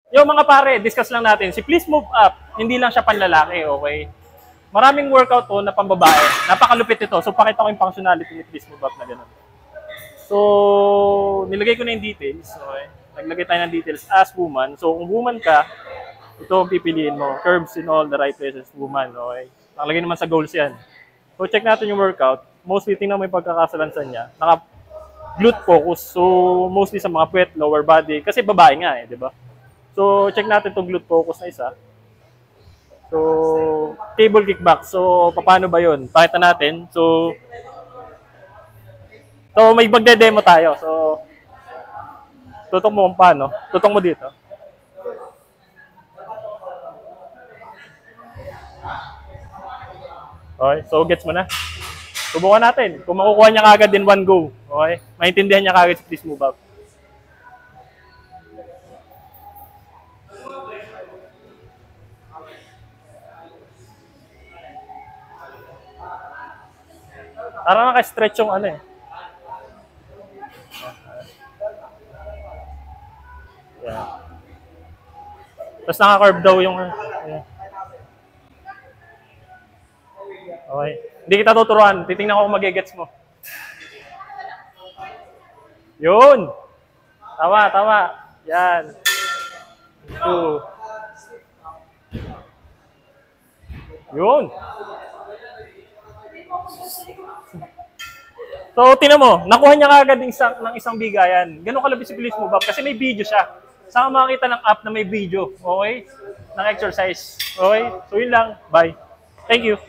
Yung mga pare, discuss lang natin. Si Please Move Up, hindi lang siya panlalaki, okay? Maraming workout to na pambabae. Napakalupit ito. So, pakita ko yung functionality ni Please Move Up na gano'n. So, nilagay ko na yung details. Okay? Naglagay tayo ng details as woman. So, kung woman ka, ito ang pipiliin mo. Curves in all the right places, woman. Okay? Nakalagay naman sa goals yan. So, check natin yung workout. Mostly, tingnan mo yung pagkakasalansan niya. Naka-glute focus. So, mostly sa mga puwet, lower body. Kasi babae nga di ba? So, check natin itong glute focus na isa. So, cable kickback. So, paano ba yun? Pakita natin. So, may magde-demo tayo. So, tutok mo kung paano. Tutok mo dito. Okay, so gets mo na. Subukan natin. Kung makukuha niya kagad in one go. Okay? Maintindihan niya kagad si Please Move Up. Parang naka-stretch yung ano eh. Yeah. Tapos naka-curve daw yung... Yeah. Okay. Hindi kita tuturuan. Titingnan ko kung magigets mo. Yun! Tama, tama. Yan. 2. Yun! So, tinan mo, nakuha niya kagad ng isang bigayan. Ganun kalabis si Please Move Up kasi may video siya. Saan ka makakita ng app na may video, okay? Ng exercise. Okay? So, yun lang. Bye. Thank you.